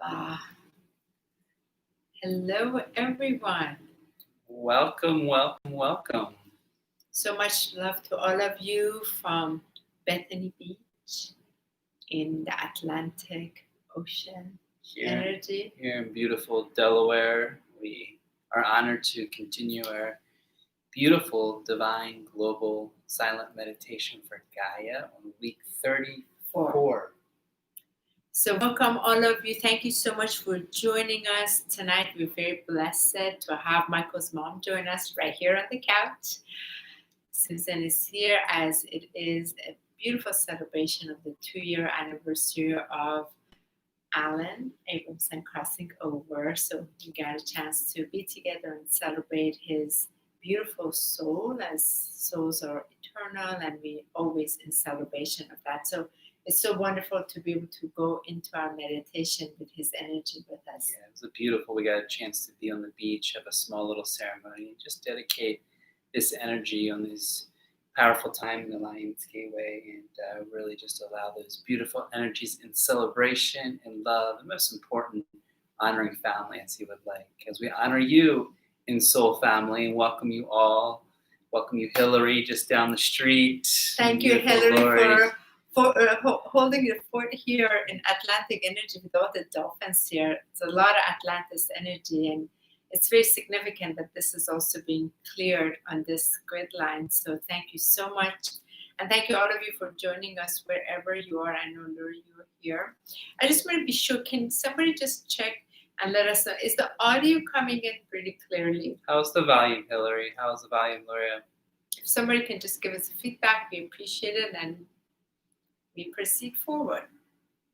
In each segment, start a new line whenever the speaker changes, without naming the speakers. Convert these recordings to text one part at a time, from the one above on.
Wow. Hello, everyone.
Welcome, welcome, welcome.
So much love to all of you from Bethany Beach in the Atlantic Ocean energy.
Here in beautiful Delaware, we are honored to continue our beautiful divine global silent meditation for Gaia on week 34.
So welcome all of you. Thank you so much for joining us tonight. We're very blessed to have Michael's mom join us right here on the couch. Susan is here as it is a beautiful celebration of the 2-year anniversary of Alan Abramson crossing over. So we got a chance to be together and celebrate his beautiful soul, as souls are eternal and we always in celebration of that. So it's so wonderful to be able to go into our meditation with his energy with us.
Yeah, it was beautiful. We got a chance to be on the beach, have a small little ceremony, and just dedicate this energy on this powerful time in the Lion's Gateway, and really just allow those beautiful energies in celebration and love, and most important, honoring family as he would like. As we honor you in Soul Family and welcome you all. Welcome you, Hillary, just down the street.
Thank you, Hillary, for holding the fort here in Atlantic energy with all the dolphins here. It's a lot of Atlantis energy, and it's very significant that this is also being cleared on this grid line. So thank you so much. And thank you all of you for joining us wherever you are. I know, Lori, you're here. I just want to be sure, can somebody just check and let us know, is the audio coming in pretty clearly?
How's the volume, Hillary? How's the volume, Gloria?
If somebody can just give us feedback, we appreciate it, and we proceed forward.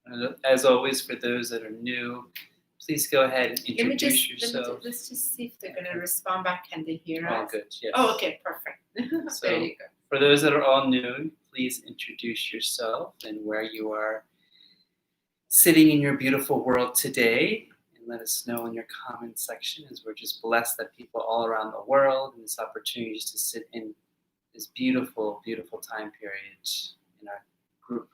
And as always, for those that are new, please go ahead and introduce yourself.
Let's just see if they're going to respond back. Can they hear us?
All good, yes.
Oh, okay, perfect.
So,
there you go.
For those that are all new, please introduce yourself and where you are sitting in your beautiful world today. And let us know in your comment section, as we're just blessed that people all around the world and this opportunity to sit in this beautiful, beautiful time period in our group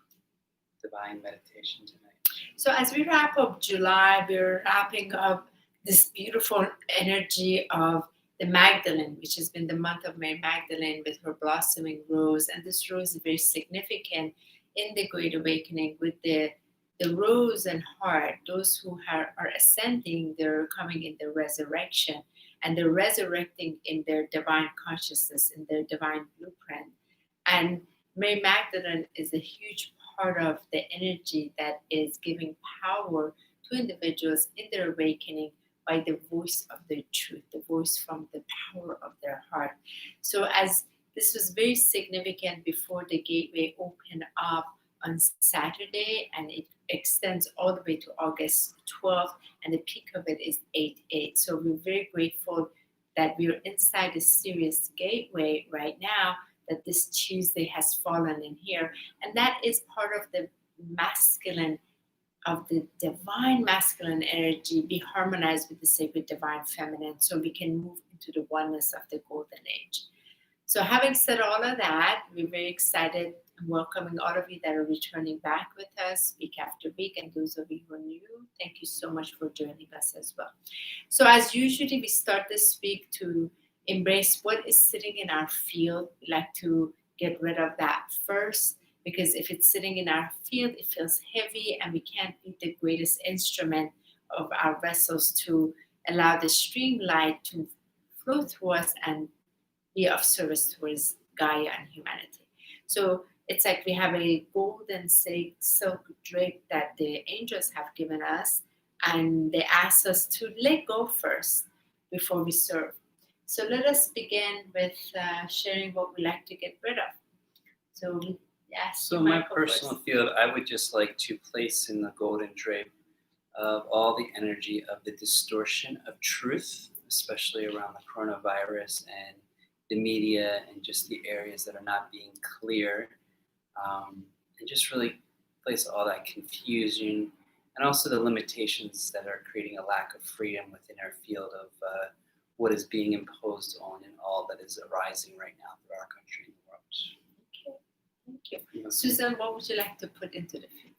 divine meditation tonight.
So as we wrap up July, we're wrapping up this beautiful energy of the Magdalene, which has been the month of Mary Magdalene with her blossoming rose. And this rose is very significant in the Great Awakening with the rose and heart. Those who are ascending, they're coming in the resurrection, and they're resurrecting in their divine consciousness, in their divine blueprint. And Mary Magdalene is a huge part of the energy that is giving power to individuals in their awakening by the voice of their truth, the voice from the power of their heart. So as this was very significant before the gateway opened up on Saturday, and it extends all the way to August 12th, and the peak of it is 8/8. So we're very grateful that we're inside the Sirius gateway right now, that this Tuesday has fallen in here. And that is part of the masculine, of the divine masculine energy be harmonized with the sacred divine feminine, so we can move into the oneness of the golden age. So having said all of that, we're very excited and welcoming all of you that are returning back with us week after week, and those of you who are new, thank you so much for joining us as well. So as usually, we start this week to embrace what is sitting in our field. We like to get rid of that first, because if it's sitting in our field, it feels heavy, and we can't be the greatest instrument of our vessels to allow the streamlight to flow through us and be of service towards Gaia and humanity. So it's like we have a golden silk drape that the angels have given us, and they ask us to let go first before we serve. So let us begin with sharing what we like to get rid of. So
my personal field, I would just like to place in the golden drape of all the energy of the distortion of truth, especially around the coronavirus and the media and just the areas that are not being clear, and just really place all that confusion and also the limitations that are creating a lack of freedom within our field of what is being imposed on and all that is arising right now through our country and the world.
Okay, thank you. Susan, what would you like to put into the field?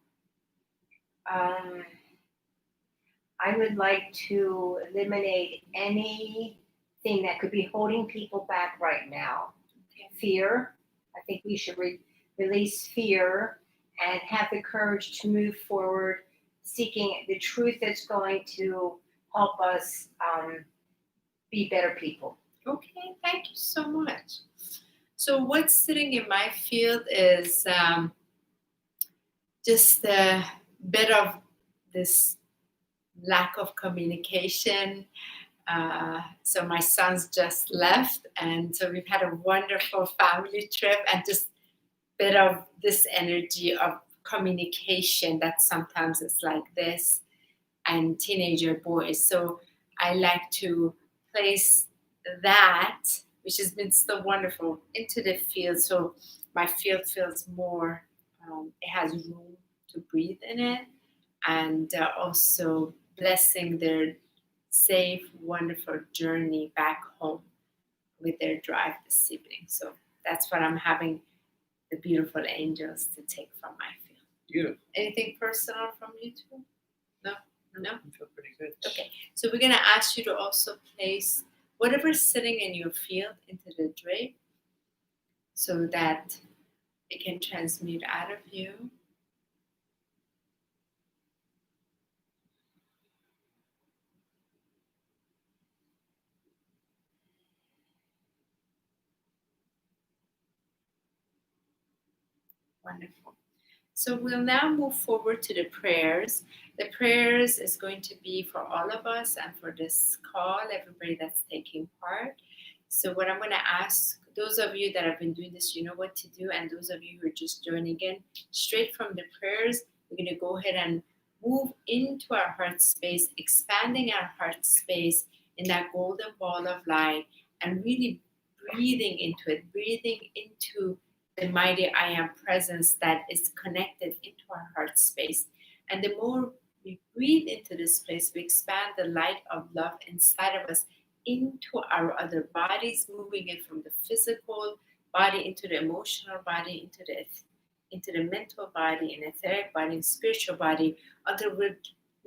I would like to eliminate anything that could be holding people back right now. Fear. I think we should release fear and have the courage to move forward, seeking the truth that's going to help us be better people.
Okay, thank you so much. So what's sitting in my field is just a bit of this lack of communication. So my sons just left, and so we've had a wonderful family trip, and just a bit of this energy of communication that sometimes it's like this, and teenager boys. So I like to place that, which has been so wonderful, into the field. So my field feels more, it has room to breathe in it, and also blessing their safe, wonderful journey back home with their drive this evening. So that's what I'm having the beautiful angels to take from my field.
Beautiful.
Anything personal from you too? No?
I feel pretty good.
Okay, so we're going to ask you to also place whatever's sitting in your field into the drape so that it can transmute out of you. Wonderful. So we'll now move forward to the prayers. The prayers is going to be for all of us and for this call, everybody that's taking part. So what I'm going to ask, those of you that have been doing this, you know what to do. And those of you who are just joining in, straight from the prayers, we're going to go ahead and move into our heart space, expanding our heart space in that golden ball of light, and really breathing into it, breathing into the mighty I am presence that is connected into our heart space. And the more we breathe into this place, we expand the light of love inside of us into our other bodies, moving it from the physical body into the emotional body, into the mental body, and etheric body, and spiritual body, until we're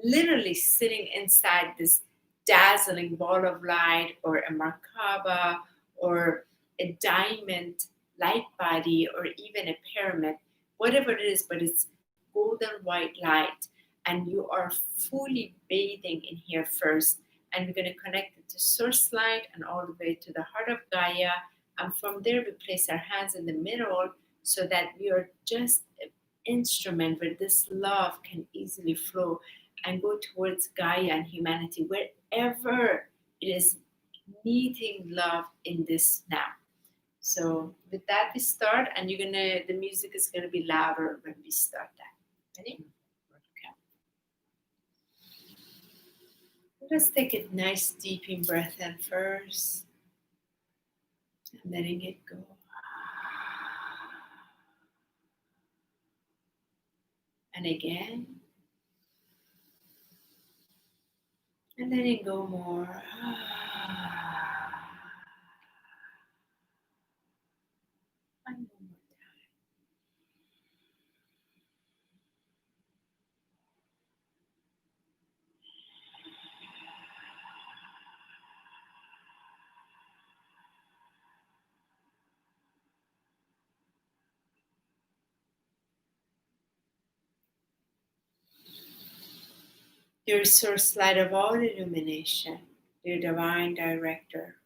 literally sitting inside this dazzling ball of light, or a Merkaba, or a diamond light body, or even a pyramid, whatever it is, but it's golden white light, and you are fully bathing in here first. And we're going to connect it to source light and all the way to the heart of Gaia. And from there, we place our hands in the middle so that we are just an instrument where this love can easily flow and go towards Gaia and humanity, wherever it is needing love in this now. So with that, we start, and the music is gonna be louder when we start that. Ready? Okay. Let's take a nice deep in breath in first, and letting it go. And again, and letting go more. And one more time. Dear source light of all illumination, dear divine director,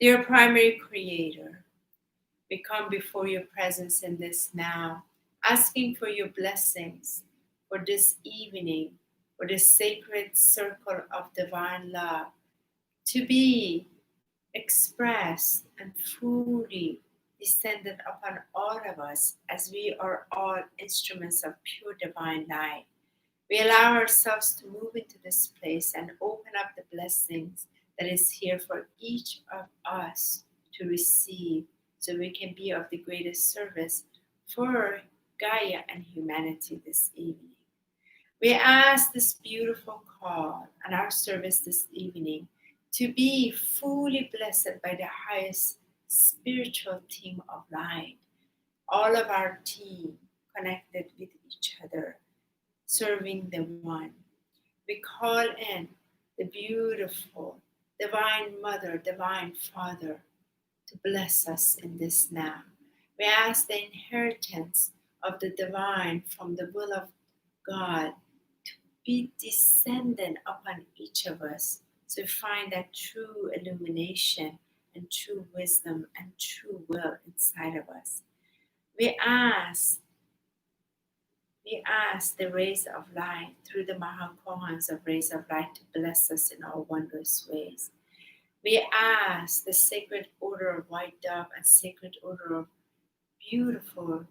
dear primary creator, we come before your presence in this now, asking for your blessings for this evening, for this sacred circle of divine love to be expressed and fully descended upon all of us, as we are all instruments of pure divine light. We allow ourselves to move into this place and open up the blessings that is here for each of us to receive, so we can be of the greatest service for Gaia and humanity this evening. We ask this beautiful call and our service this evening to be fully blessed by the highest spiritual team of light. All of our team connected with each other, serving the one. We call in the beautiful Divine Mother, Divine Father to bless us in this now. We ask the inheritance of the divine from the will of God to be descendant upon each of us to find that true illumination and true wisdom and true will inside of us. We ask the rays of light through the Mahakohans of rays of light to bless us in all wondrous ways. We ask the sacred order of white dove and sacred order of beautiful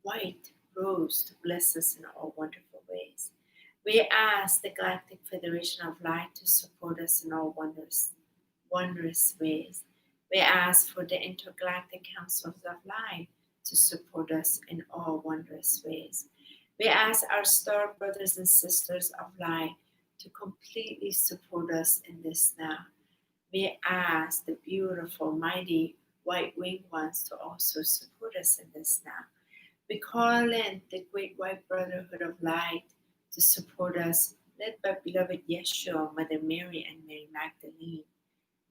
white rose to bless us in all wonderful ways. We ask the Galactic Federation of Light to support us in all wondrous ways. We ask for the Intergalactic Councils of Light to support us in all wondrous ways. We ask our star brothers and sisters of light to completely support us in this now. We ask the beautiful, mighty, white-winged ones to also support us in this now. We call in the great white brotherhood of light to support us, led by beloved Yeshua, Mother Mary, and Mary Magdalene,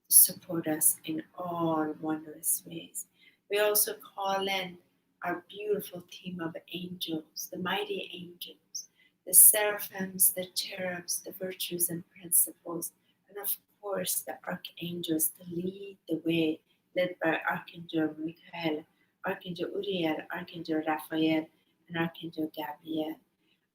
to support us in all wondrous ways. We also call in our beautiful team of angels, the mighty angels, the seraphims, the cherubs, the virtues and principles, and of course the archangels to lead the way, led by Archangel Michael, Archangel Uriel, Archangel Raphael, and Archangel Gabriel.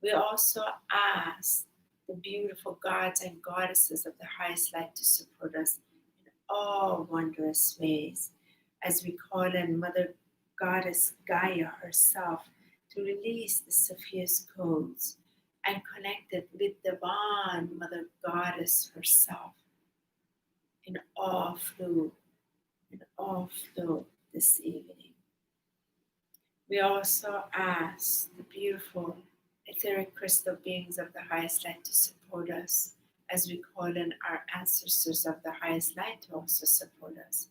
We also ask the beautiful gods and goddesses of the highest light to support us in all wondrous ways, as we call in Mother Goddess Gaia herself to release the Sophia's codes and connect it with Divine Mother Goddess herself in all flow this evening. We also ask the beautiful etheric crystal beings of the highest light to support us as we call in our ancestors of the highest light to also support us.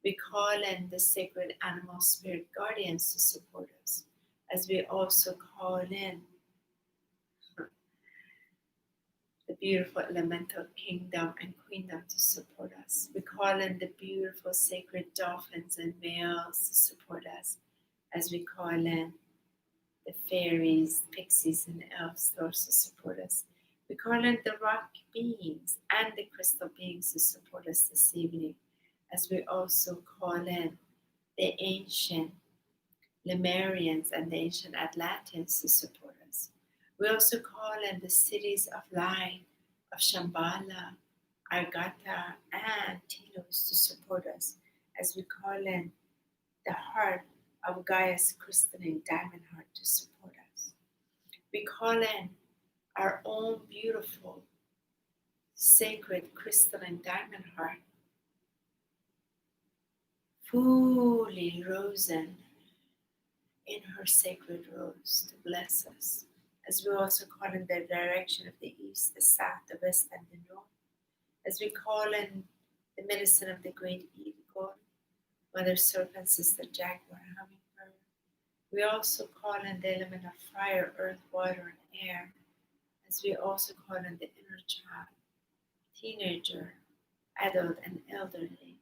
We call in the sacred animal spirit guardians to support us as we also call in the beautiful elemental kingdom and queendom to support us. We call in the beautiful sacred dolphins and whales to support us as we call in the fairies, pixies, and elves to also support us. We call in the rock beings and the crystal beings to support us this evening, as we also call in the ancient Lemurians and the ancient Atlanteans to support us. We also call in the cities of light of Shambhala, Argata, and Telos to support us, as we call in the heart of Gaia's crystalline diamond heart to support us. We call in our own beautiful, sacred crystalline diamond heart, fully risen in her sacred rose to bless us, as we also call in the direction of the east, the south, the west, and the north, as we call in the medicine of the great eagle, Mother Serpent, Sister Jaguar, Hummingbird. We also call in the element of fire, earth, water, and air, as we also call in the inner child, teenager, adult, and elderly.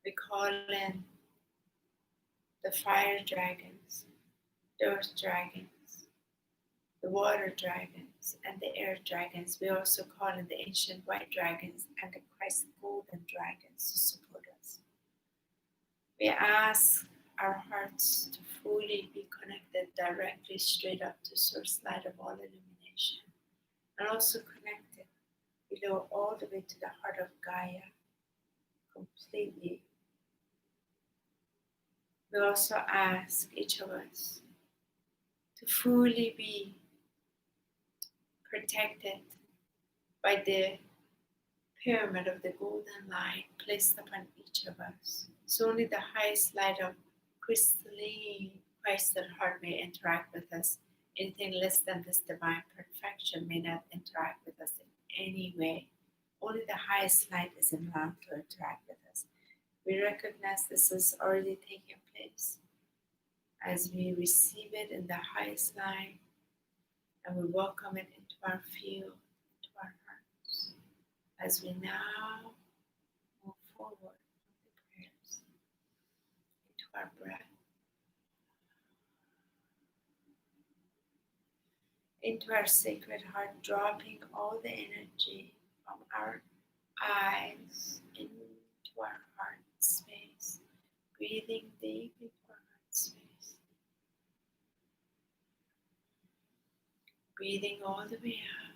We call in the fire dragons, the earth dragons, the water dragons, and the air dragons. We also call in the ancient white dragons and the Christ golden dragons to support us. We ask our hearts to fully be connected directly straight up to source light of all illumination, and also connected below all the way to the heart of Gaia completely. We also ask each of us to fully be protected by the pyramid of the golden light placed upon each of us. So only the highest light of crystalline Christ heart may interact with us. Anything less than this divine perfection may not interact with us in any way. Only the highest light is allowed to interact with us. We recognize this is already taking place as we receive it in the highest light, And we welcome it into our field, into our hearts, as we now move forward with the prayers into our breath, into our sacred heart, dropping all the energy from our eyes into our heart space, breathing deep into our heart space, breathing all the way out.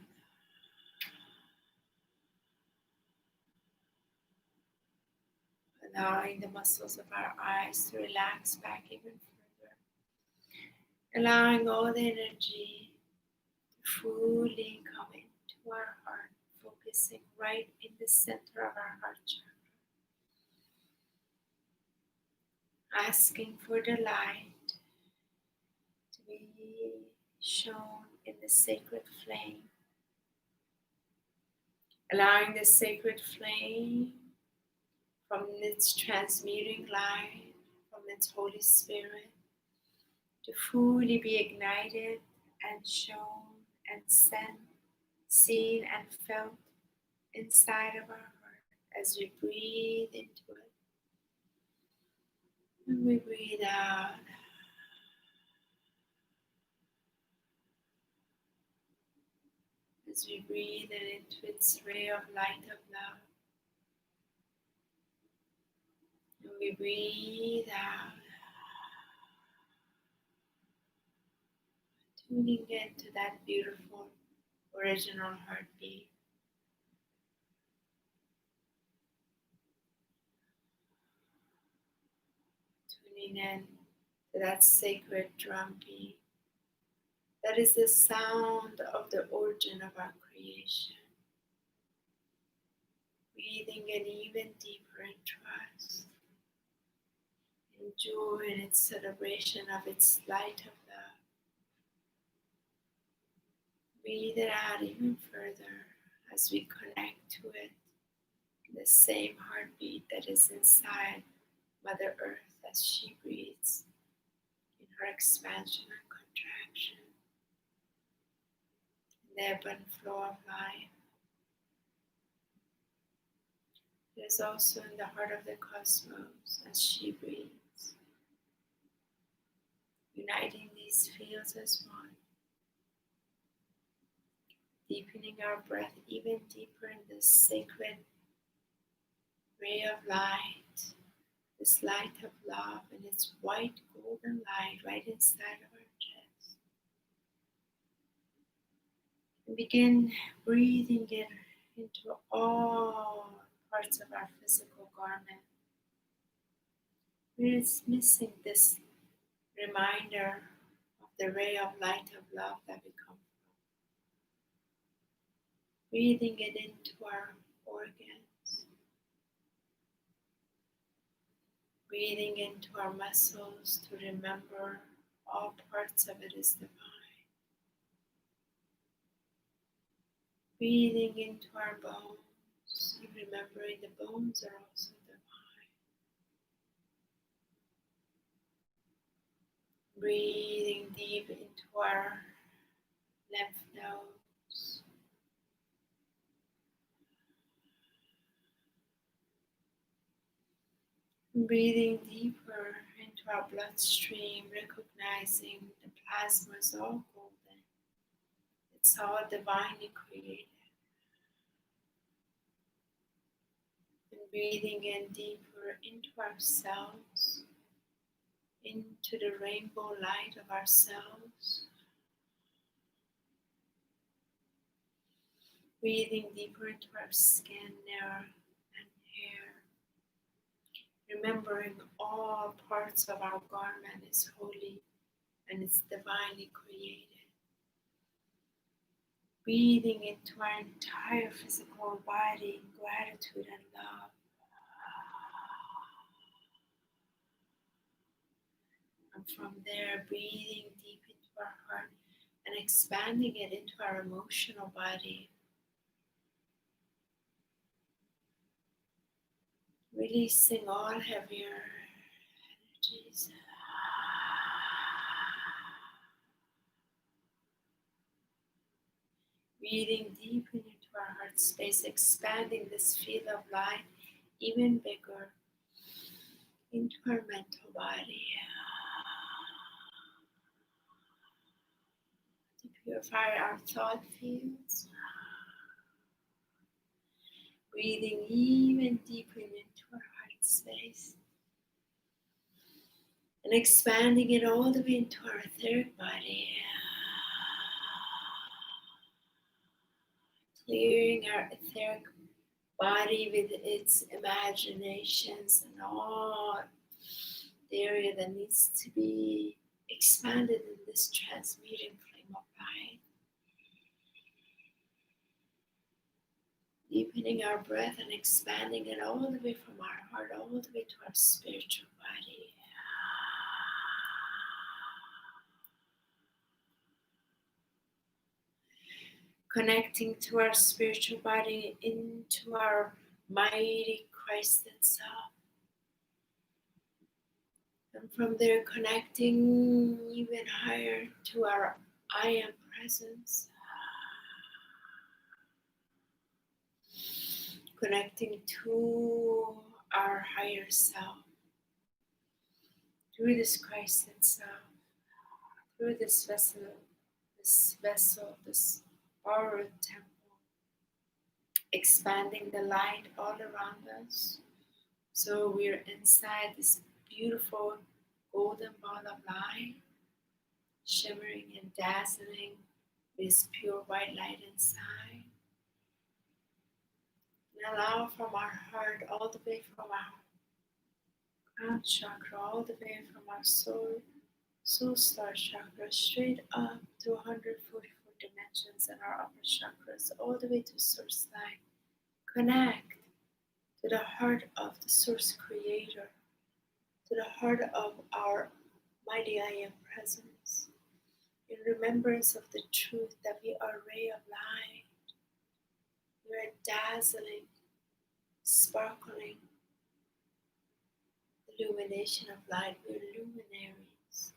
Allowing the muscles of our eyes to relax back even further. Allowing all the energy to fully come into our heart, focusing right in the center of our heart chakra. Asking for the light to be shown in the sacred flame. Allowing the sacred flame from its transmuting light, from its Holy Spirit, to fully be ignited and shown and seen and felt inside of our heart as we breathe into it. And we breathe out. As we breathe into its ray of light of love. And we breathe out. Tuning into that beautiful original heartbeat. Tuning in to that sacred drum beat. That is the sound of the origin of our creation. Breathing in even deeper in trust. In joy in its celebration of its light of love. Breathe it out even further as we connect to it, the same heartbeat that is inside Mother Earth as she breathes in her expansion and contraction, in the ebb and flow of life. It is also in the heart of the cosmos as she breathes, uniting these fields as one. Deepening our breath even deeper in this sacred ray of light, this light of love and its white golden light right inside of our chest. And begin breathing it into all parts of our physical garment. It's missing this reminder of the ray of light of love that we come from. Breathing it into our organs, breathing into our muscles to remember all parts of it is divine. Breathing into our bones, and remembering the bones are also divine. Breathing deep into our lymph nodes. Breathing deeper into our bloodstream, recognizing the plasma is all golden. It's all divinely created. And breathing in deeper into our cells, into the rainbow light of our cells. Breathing deeper into our skin, nerve, and hair. Remembering all parts of our garment is holy and it's divinely created. Breathing into our entire physical body in gratitude and love. And from there, breathing deep into our heart and expanding it into our emotional body. Releasing all heavier energies. Breathing deep into our heart space, expanding this field of light even bigger into our mental body to purify our thought fields. Breathing even deeper into our heart space and expanding it all the way into our etheric body. Clearing our etheric body with its imaginations and all the area that needs to be expanded in this transmuting flame of light. Deepening our breath and expanding it all the way from our heart, all the way to our spiritual body. Connecting to our spiritual body into our mighty Christ itself. And from there, connecting even higher to our I am presence. Connecting to our higher self. Through this Christ itself. Through this vessel, this borrowed temple. Expanding the light all around us. So we're inside this beautiful golden ball of light, shimmering and dazzling with pure white light inside. And allow from our heart, all the way from our crown chakra, all the way from our soul star chakra, straight up to 144 dimensions in our upper chakras, all the way to source line. Connect to the heart of the source creator, to the heart of our mighty I am presence, in remembrance of the truth that we are a ray of light. We are dazzling, sparkling illumination of light. We are luminaries,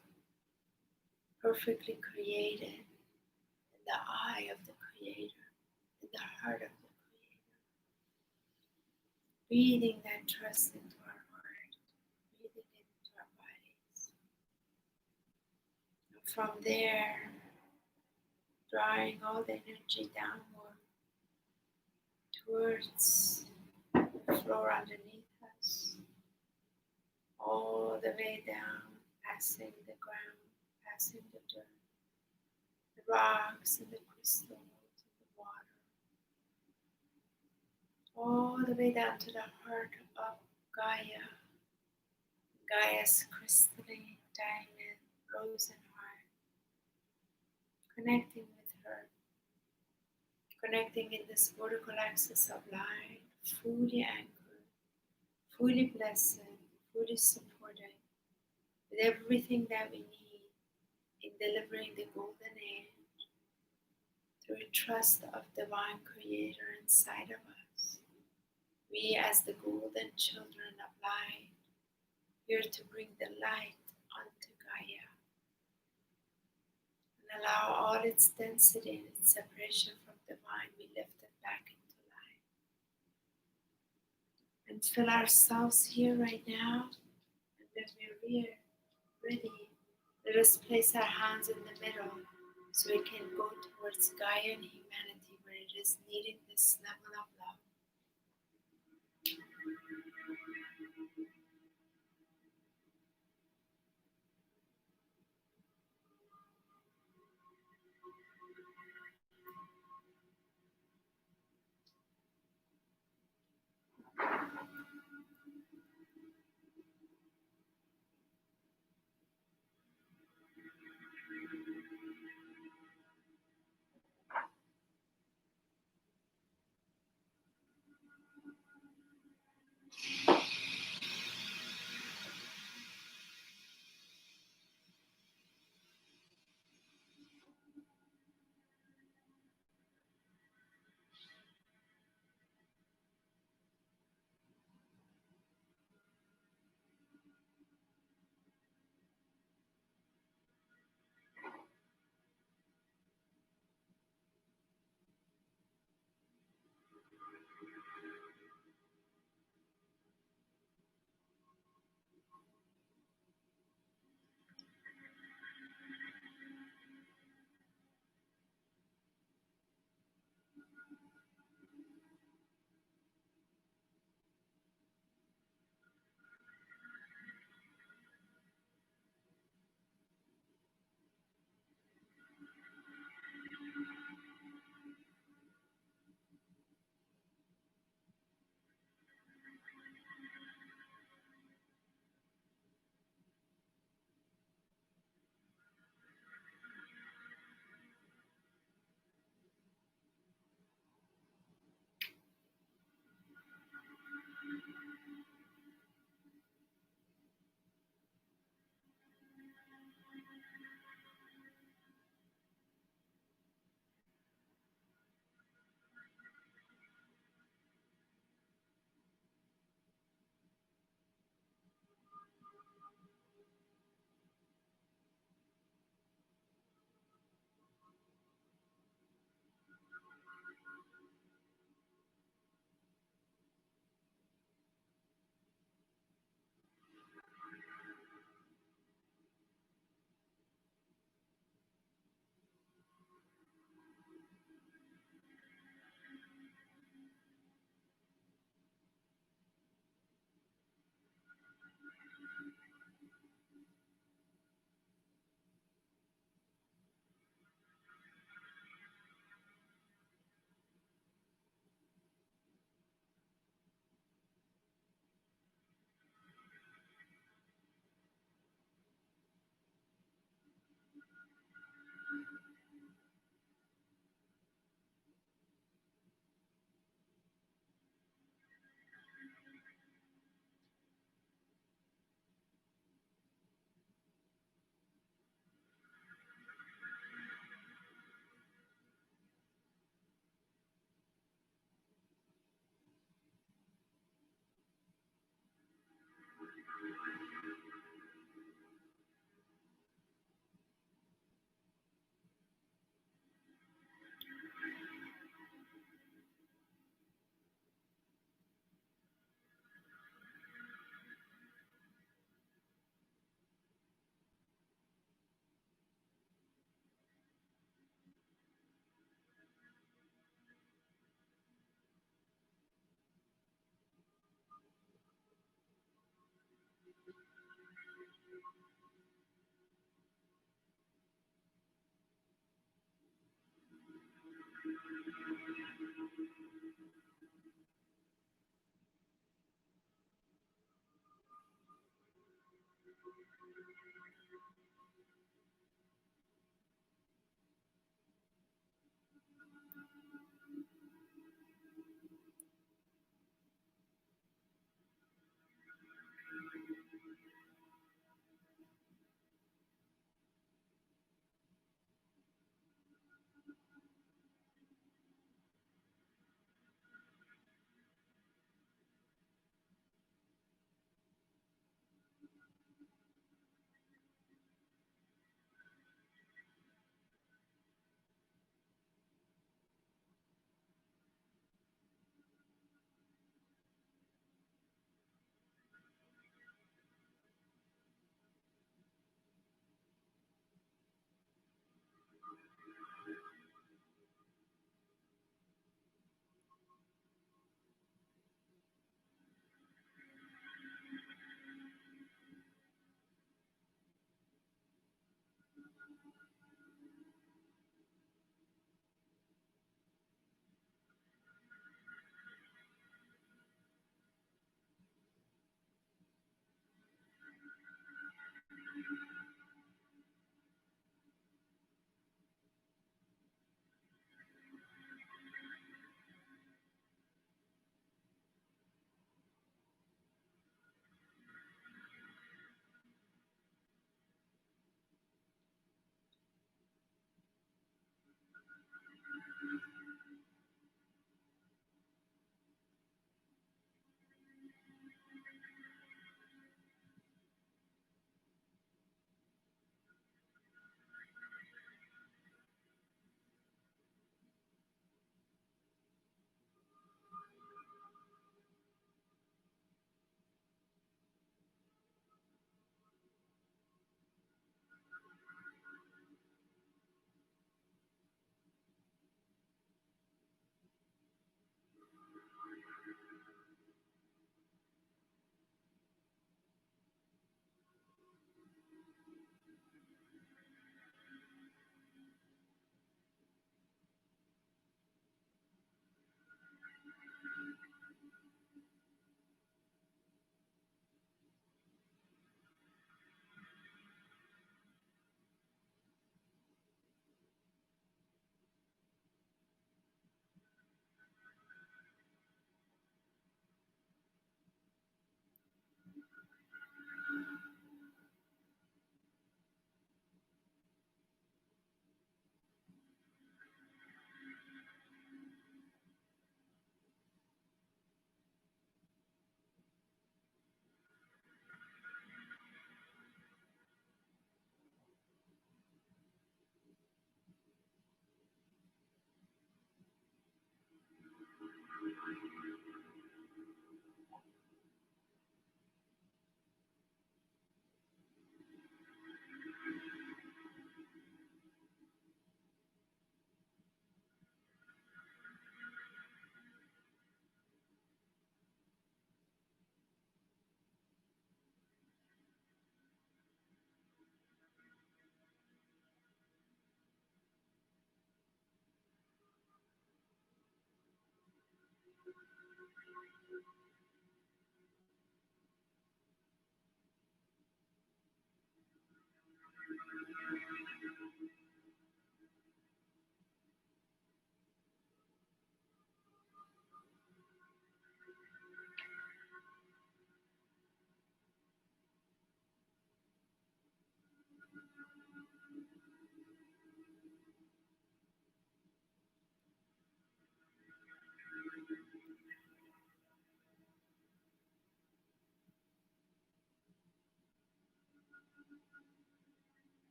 perfectly created in the eye of the Creator, in the heart of the Creator. Breathing that trust into our heart, breathing it into our bodies. And from there, drawing all the energy downward towards the floor underneath us, all the way down, passing the ground, passing the dirt, the rocks and the crystals and the water, all the way down to the heart of Gaia, Gaia's crystalline diamond, rose and heart, connecting with her, connecting in this vertical axis of light, fully anchored, fully blessed, fully supported with everything that we need in delivering the golden age through trust of divine creator inside of us. We as the golden children of light, here to bring the light onto Gaia and allow all its density and its separation from divine be lifted back into light. And feel ourselves here right now, and when we're ready, let us place our hands in the middle so we can go towards Gaia and humanity where it is needing this level of love.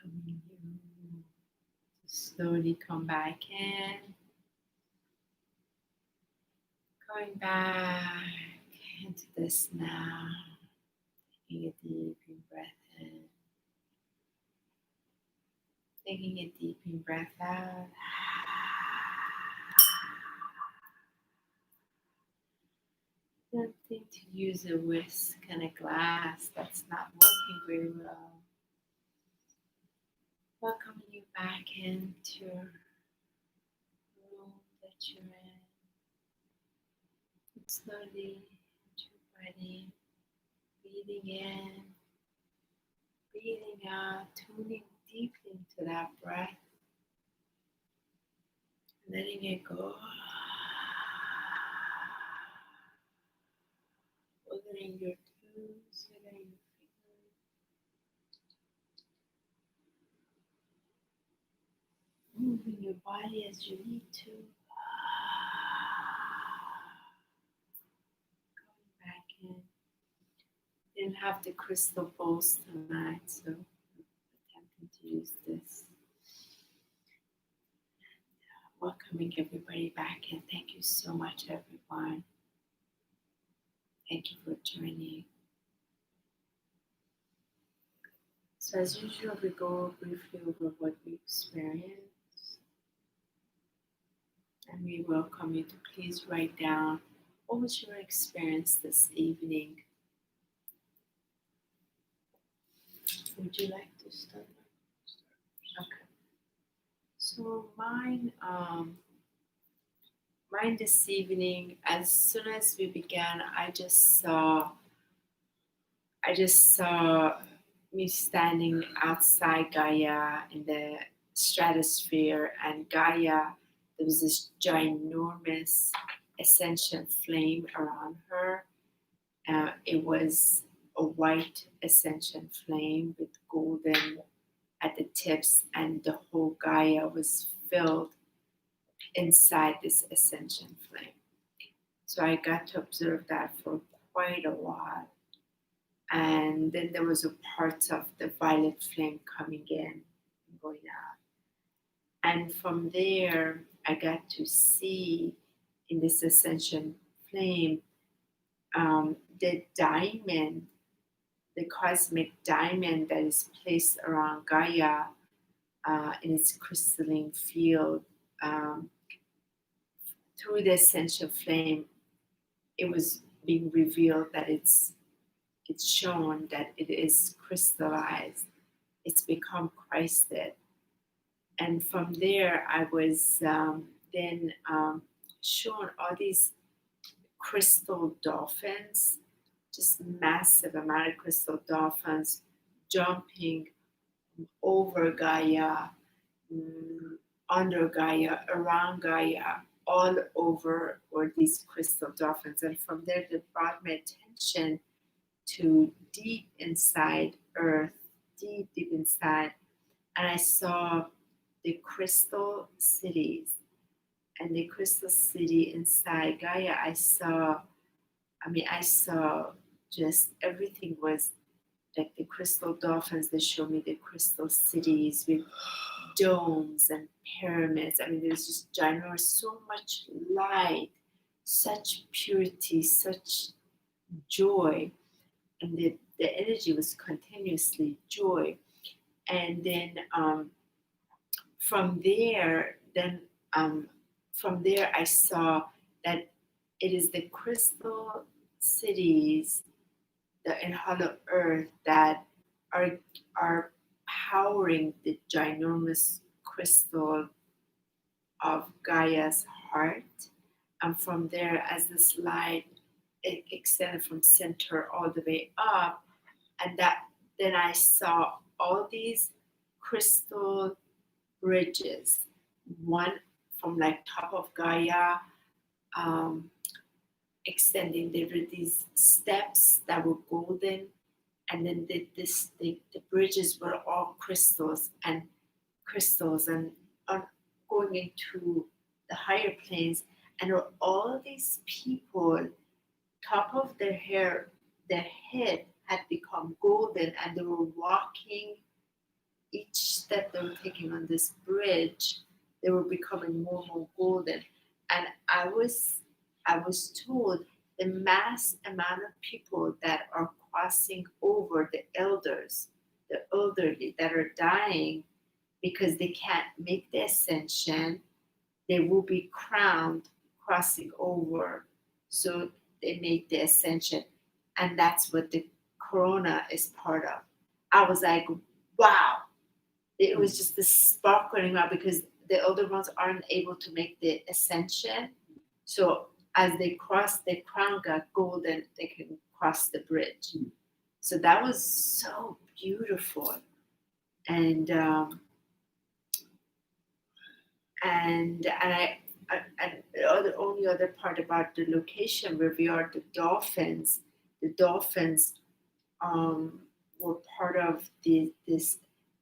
welcoming you to slowly come back in. Going back into this now. Taking a deep breath in. Taking a deep breath out. Attempting to use a whisk and a glass that's not working very well. Welcoming you back into the room that you're in. And slowly into your body, breathing in, breathing out, tuning deeply into that breath, letting it go. Wiggling your toes, wiggling your fingers. Moving your body as you need to. Going back in. Didn't have the crystal bowls tonight, so I'm attempting to use this. Welcoming everybody back in. Thank you so much, everyone. Thank you for joining. So as usual, we go briefly over what we experienced. And we welcome you to please write down what was your experience this evening. Would you like to start? Okay. So mine this evening, as soon as we began, I just saw me standing outside Gaia in the stratosphere, and Gaia, there was this ginormous ascension flame around her. It was a white ascension flame with golden at the tips, and the whole Gaia was filled inside this ascension flame. So I got to observe that for quite a while. And then there was a part of the violet flame coming in and going out. And from there, I got to see in this ascension flame the diamond, the cosmic diamond that is placed around Gaia in its crystalline field. Through the ascension flame, it was being revealed that it's shown that it is crystallized. It's become Christed. And from there, I was then shown all these crystal dolphins, just massive amount of crystal dolphins jumping over Gaia, under Gaia, around Gaia, all over were these crystal dolphins. And from there, they brought my attention to deep inside Earth, deep inside. And I saw the crystal cities. And the crystal city inside Gaia, I saw just everything was like the crystal dolphins. They showed me the crystal cities with domes and pyramids. I mean, there's just ginormous, so much light, such purity, such joy. And the energy was continuously joy. And then from there I saw that it is the crystal cities in Hollow Earth that are powering the ginormous crystal of Gaia's heart. And from there, as this light, it extended from center all the way up, and then I saw all these crystal bridges, one from like top of Gaia, extending. There were these steps that were golden, and then the bridges were all crystals and going into the higher planes, and all these people, top of their head had become golden, and they were walking each step they were taking on this bridge, they were becoming more and more golden. And I was told the mass amount of people that are crossing over, the elders, the elderly that are dying because they can't make the ascension, they will be crowned crossing over. So they make the ascension. And that's what the corona is part of. I was like, wow. It was just this sparkling out because the older ones aren't able to make the ascension. So as they cross, the crown got golden, they can cross the bridge. So that was so beautiful. And and the only other part about the location where we are, the dolphins were part of this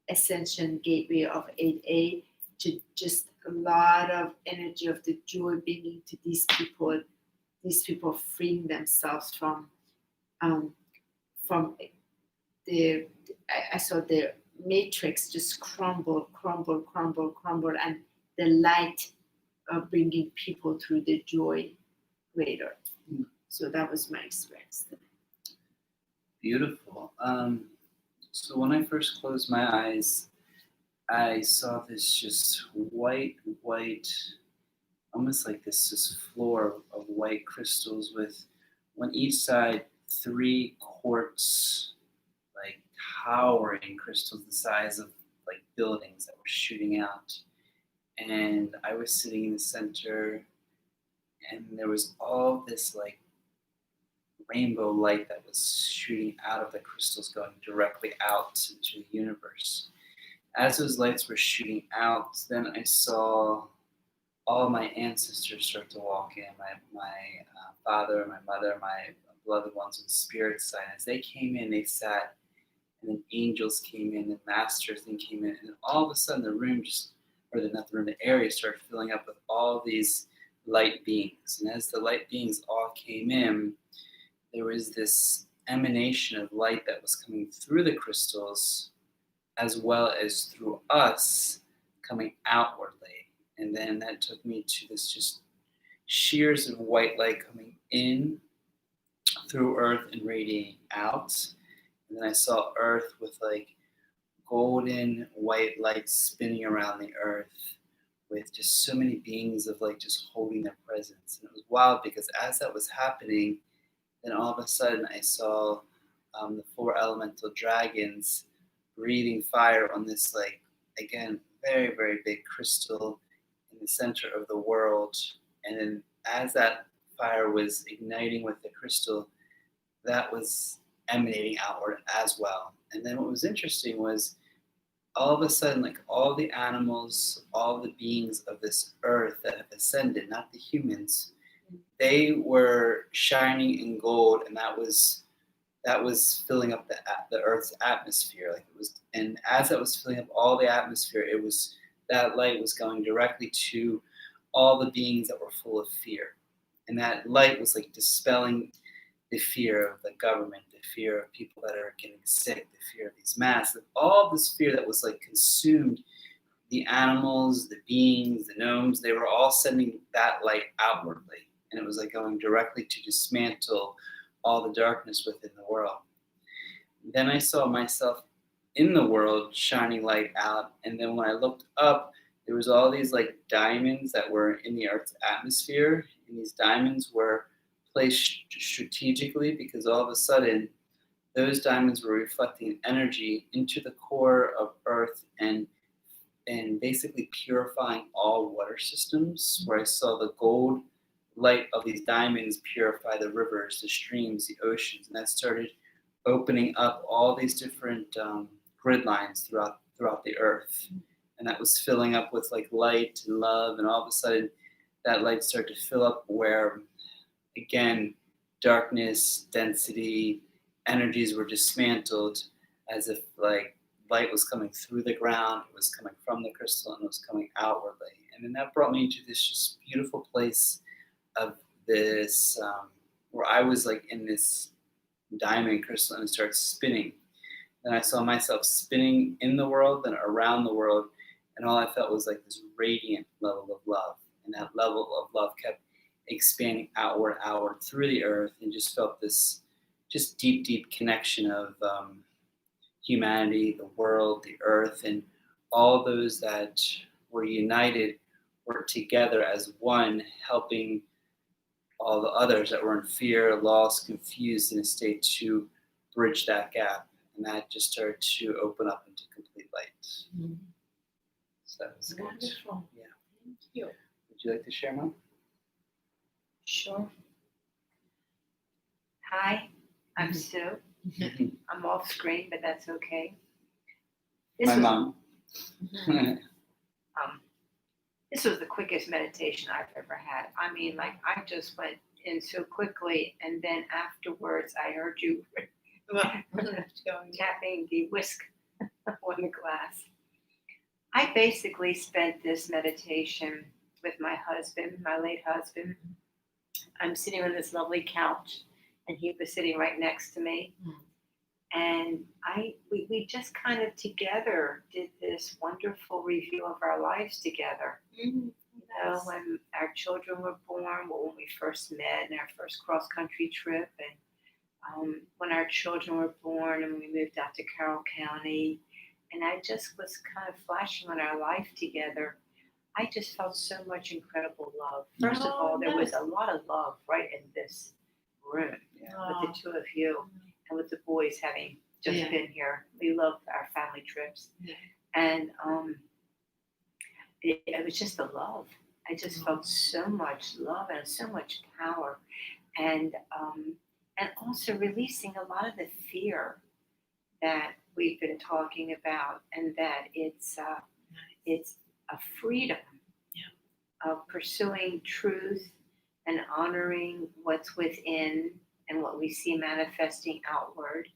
ascension gateway of 8A, to just a lot of energy of the joy bringing to these people freeing themselves from the I saw the matrix just crumble, and the light of bringing people through the joy greater. So that was my experience.
Beautiful. So when I first closed my eyes, I saw this just white, almost like this just floor of white crystals with, on each side, 3 quartz, like towering crystals the size of like buildings that were shooting out. And I was sitting in the center, and there was all this like rainbow light that was shooting out of the crystals, going directly out into the universe. As those lights were shooting out, then I saw all my ancestors start to walk in. My father, my mother, my beloved ones on the spirit side. As they came in, they sat, and then angels came in, and masters then came in, and all of a sudden the room the area started filling up with all these light beings. And as the light beings all came in, there was this emanation of light that was coming through the crystals as well as through us, coming outwardly. And then that took me to this just shears of white light coming in through Earth and radiating out. And then I saw Earth with like golden white light spinning around the Earth, with just so many beings of like just holding their presence. And it was wild because as that was happening, then all of a sudden I saw the 4 elemental dragons breathing fire on this, like, again, very, very big crystal in the center of the world. And then as that fire was igniting with the crystal, that was emanating outward as well. And then what was interesting was all of a sudden, like all the animals, all the beings of this earth that have ascended, not the humans, they were shining in gold, and that was filling up the Earth's atmosphere. Like it was, and as that was filling up all the atmosphere, that light was going directly to all the beings that were full of fear, and that light was like dispelling the fear of the government, the fear of people that are getting sick, the fear of these masks, all this fear that was like consumed the animals, the beings, the gnomes. They were all sending that light outwardly, and it was like going directly to dismantle all the darkness within the world. Then I saw myself in the world shining light out, and then when I looked up, there was all these like diamonds that were in the Earth's atmosphere, and these diamonds were placed strategically because all of a sudden those diamonds were reflecting energy into the core of Earth and basically purifying all water systems, where I saw the gold light of these diamonds purify the rivers, the streams, the oceans, and that started opening up all these different grid lines throughout the earth. And that was filling up with like light and love, and all of a sudden that light started to fill up where, again, darkness, density, energies were dismantled, as if like light was coming through the ground, it was coming from the crystal, and it was coming outwardly. And then that brought me to this just beautiful place of this, where I was like in this diamond crystal, and it starts spinning. Then I saw myself spinning in the world, then around the world, and all I felt was like this radiant level of love. And that level of love kept expanding outward through the earth, and just felt this just deep connection of humanity, the world, the earth, and all those that were united were together as one, helping all the others that were in fear, lost, confused, in a state to bridge that gap. And that just started to open up into complete light.
Mm-hmm.
So that was good.
Wonderful.
Yeah.
Thank you.
Would you like to share, Mom?
Sure. Hi, I'm Sue. I'm off screen, but that's okay.
My mom.
This was the quickest meditation I've ever had. I mean, like, I just went in so quickly, and then afterwards I heard you tapping the whisk on the glass. I basically spent this meditation with my husband, my late husband. I'm sitting on this lovely couch, and he was sitting right next to me. And we just kind of together did this wonderful review of our lives together. You know, when our children were born, when we first met in our first cross-country trip, and when our children were born and we moved out to Carroll County. And I just was kind of flashing on our life together. I just felt so much incredible love. First of all, there was a lot of love right in this room with the two of you. And with the boys having just been here. We love our family trips. And it was just the love. I just felt so much love and so much power. And also releasing a lot of the fear that we've been talking about, and that it's a freedom of pursuing truth and honoring what's within and what we see manifesting outward.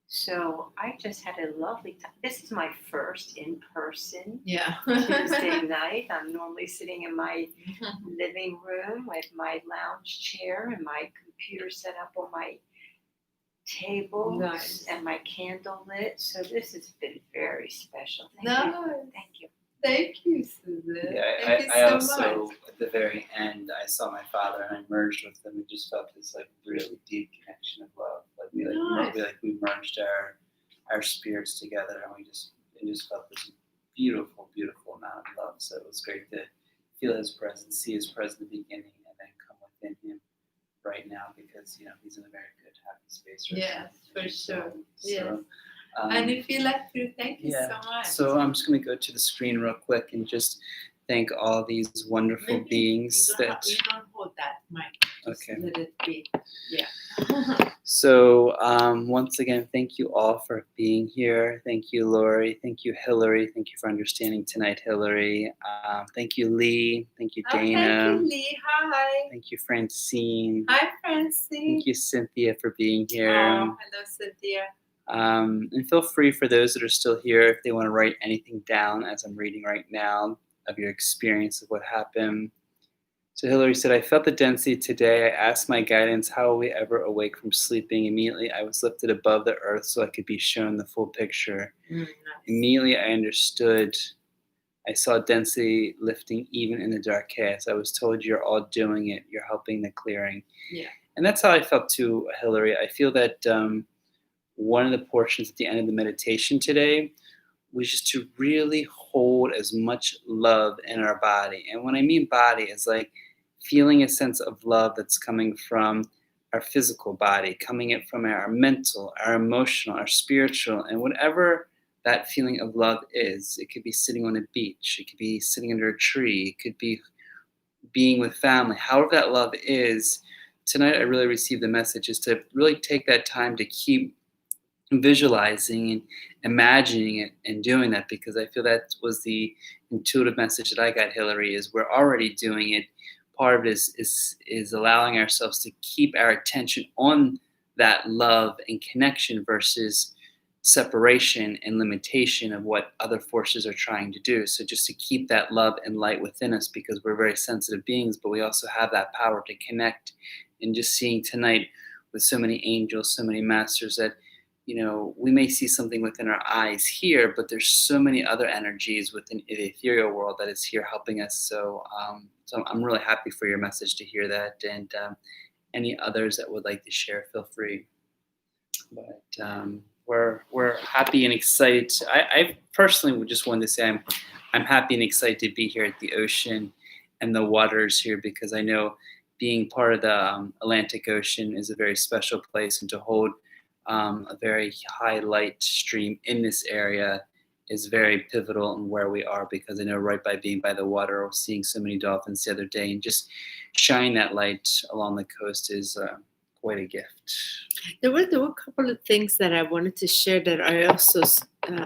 So I just had a lovely time. This is my first in-person Tuesday night. I'm normally sitting in my living room with my lounge chair and my computer set up on my table and my candle lit. So this has been very special. Thank you.
Thank you, Susan.
Yeah,
Thank you
I
so
also,
much.
at the very end, I saw my father and I merged with him and just felt this like really deep connection of love. Like we merged our spirits together, and it just felt this beautiful amount of love. So it was great to feel his presence, see his presence in the beginning, and then come within him right now, because he's in a very good, happy space right now.
Yes, for sure.
So,
and if you like to, thank you so much.
So I'm just going to go to the screen real quick and just thank all these wonderful beings
you don't hold that mic. Just let it be. Yeah.
So once again, thank you all for being here. Thank you, Lori. Thank you, Hillary. Thank you for understanding tonight, Hillary. Thank you, Lee. Thank you, Dana.
Thank you, Lee. Hi.
Thank you, Francine.
Hi, Francine.
Thank you, Cynthia, for being here.
Oh, hello, Cynthia.
And feel free, for those that are still here, if they want to write anything down as I'm reading right now of your experience of what happened. So Hillary said, I felt the density today. I asked my guidance, how will we ever awake from sleeping? Immediately, I was lifted above the earth so I could be shown the full picture.
Nice.
Immediately, I understood. I saw density lifting even in the dark chaos. I was told, you're all doing it. You're helping the clearing.
Yeah.
And that's how I felt too, Hillary. I feel that one of the portions at the end of the meditation today was just to really hold as much love in our body. And when I mean body, it's like feeling a sense of love that's coming from our physical body, coming it from our mental, our emotional, our spiritual, and whatever that feeling of love is. It could be sitting on a beach, it could be sitting under a tree, it could be being with family, however that love is. Tonight I really received the message is to really take that time to keep visualizing and imagining it and doing that, because I feel that was the intuitive message that I got, Hillary, is we're already doing it. Part of it is allowing ourselves to keep our attention on that love and connection versus separation and limitation of what other forces are trying to do. So just to keep that love and light within us, because we're very sensitive beings, but we also have that power to connect. And just seeing tonight with so many angels, so many masters, that we may see something within our eyes here, but there's so many other energies within the ethereal world that is here helping us. So I'm really happy for your message to hear that. And any others that would like to share, feel free. But we're happy and excited. I personally would just want to say I'm happy and excited to be here at the ocean and the waters here, because I know being part of the Atlantic Ocean is a very special place, and to hold a very high light stream in this area is very pivotal in where we are, because I know right by being by the water or seeing so many dolphins the other day and just shining that light along the coast is quite a gift.
There were a couple of things that I wanted to share that I also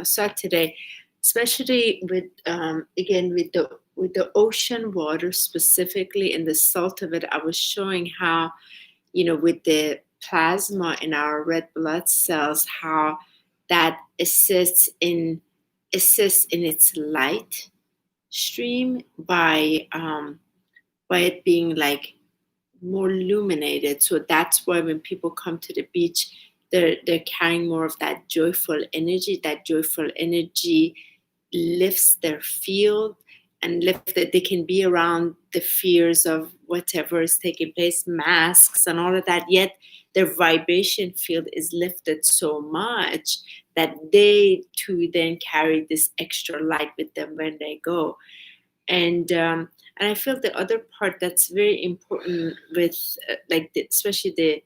saw today, especially with again with the ocean water specifically and the salt of it. I was showing how, with the plasma in our red blood cells, how that assists in its light stream by it being like more illuminated. So that's why when people come to the beach, they're carrying more of that joyful energy. That joyful energy lifts their field and that they can be around the fears of whatever is taking place, masks and all of that, yet their vibration field is lifted so much that they too then carry this extra light with them when they go. And I feel the other part that's very important with especially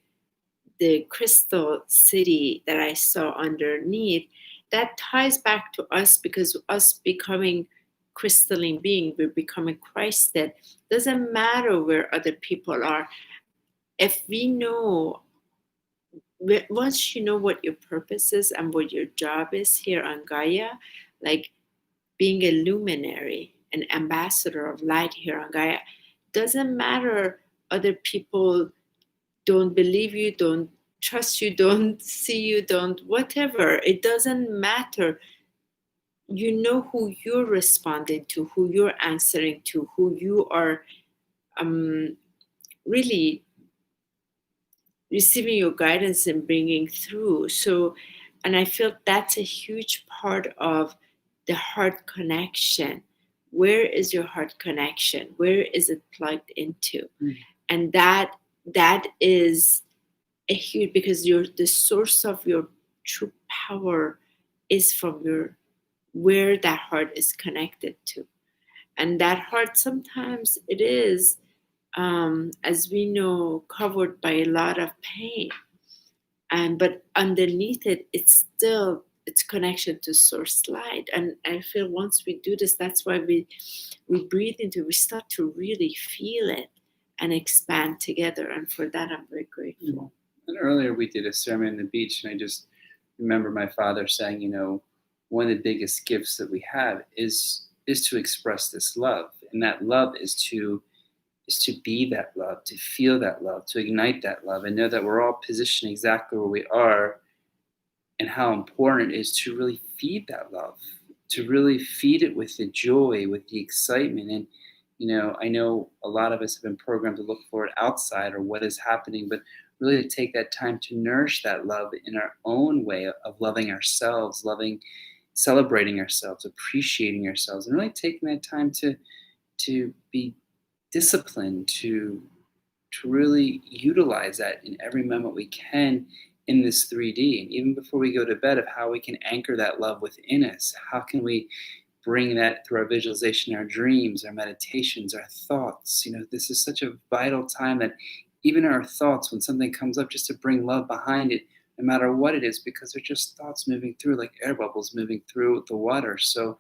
the crystal city that I saw underneath, that ties back to us, because us becoming crystalline being, we're becoming Christed. Doesn't matter where other people are. If we know, once you know what your purpose is and what your job is here on Gaia, like being a luminary, an ambassador of light here on Gaia, doesn't matter other people don't believe you, don't trust you, don't see you, don't whatever. It doesn't matter. You know who you're responding to, who you're answering to, who you are really receiving your guidance and bringing through. So, and I feel that's a huge part of the heart connection. Where is your heart connection? Where is it plugged into? And that is a huge, because the source of your true power is from where that heart is connected to. And that heart, sometimes it is, as we know, covered by a lot of pain. But underneath it, it's still its connection to source light. And I feel once we do this, that's why we breathe into, we start to really feel it and expand together. And for that, I'm very grateful.
And earlier we did a ceremony on the beach, and I just remember my father saying, one of the biggest gifts that we have is to express this love. And that love is to be that love, to feel that love, to ignite that love, and know that we're all positioned exactly where we are, and how important it is to really feed that love, to really feed it with the joy, with the excitement. And, I know a lot of us have been programmed to look for it outside or what is happening, but really to take that time to nourish that love in our own way of loving ourselves, celebrating ourselves, appreciating ourselves, and really taking that time to be disciplined, to really utilize that in every moment we can in this 3D. And even before we go to bed, of how we can anchor that love within us. How can we bring that through our visualization, our dreams, our meditations, our thoughts? This is such a vital time that even our thoughts, when something comes up, just to bring love behind it, no matter what it is, because they're just thoughts moving through, like air bubbles moving through the water. So,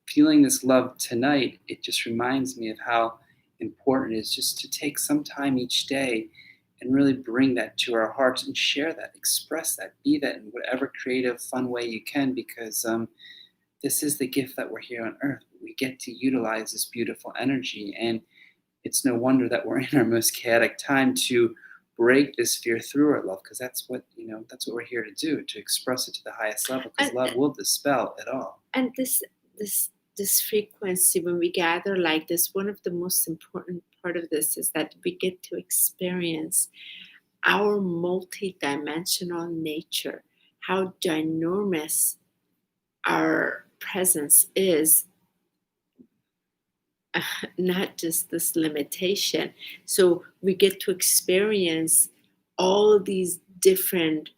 feeling this love tonight, it just reminds me of how important it is just to take some time each day and really bring that to our hearts and share that, express that, be that in whatever creative, fun way you can, because this is the gift that we're here on Earth. We get to utilize this beautiful energy, and it's no wonder that we're in our most chaotic time to break this fear through our love, because that's what we're here to do, to express it to the highest level, because love will dispel it all.
And this frequency, when we gather like this, one of the most important part of this is that we get to experience our multi-dimensional nature, how ginormous our presence is, not just this limitation. So we get to experience all these different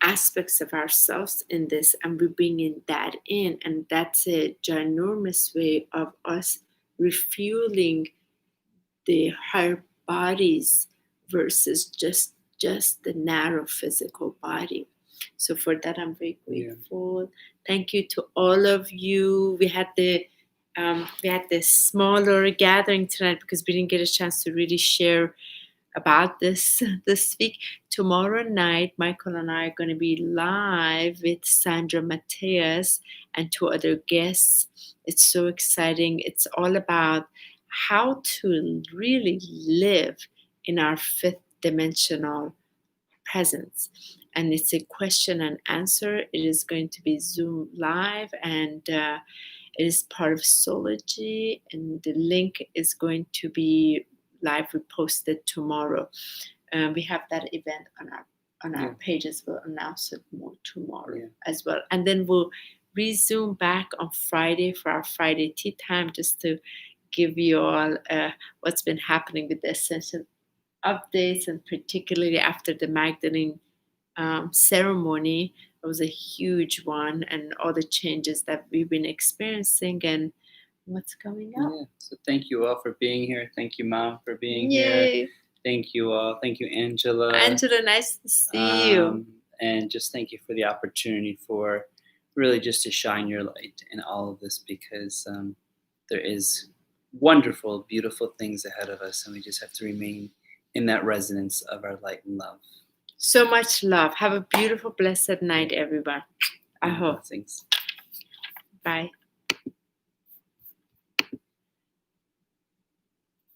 aspects of ourselves in this, and we're bringing that in, and that's a ginormous way of us refueling the higher bodies versus just the narrow physical body. So for that, I'm very grateful. Thank you to all of you. We had this smaller gathering tonight because we didn't get a chance to really share about this week. Tomorrow night, Michael and I are going to be live with Sandra Mateus and 2 other guests. It's so exciting. It's all about how to really live in our 5th dimensional presence. And it's a question and answer. It is going to be Zoom live, and it is part of Soology, and the link is going to be live reposted tomorrow. We have that event on our pages. We'll announce it more tomorrow as well. And then we'll resume back on Friday for our Friday tea time, just to give you all what's been happening with the Ascension updates, and particularly after the Magdalene ceremony. It was a huge one, and all the changes that we've been experiencing and what's coming up.
Yeah. So thank you all for being here. Thank you, Mom, for being here. Thank you all. Thank you, Angela.
Angela, nice to see you.
And just thank you for the opportunity for really just to shine your light in all of this, because there is wonderful, beautiful things ahead of us, and we just have to remain in that resonance of our light and love.
So much love. Have a beautiful, blessed night, everyone. I hope.
Blessings.
Bye.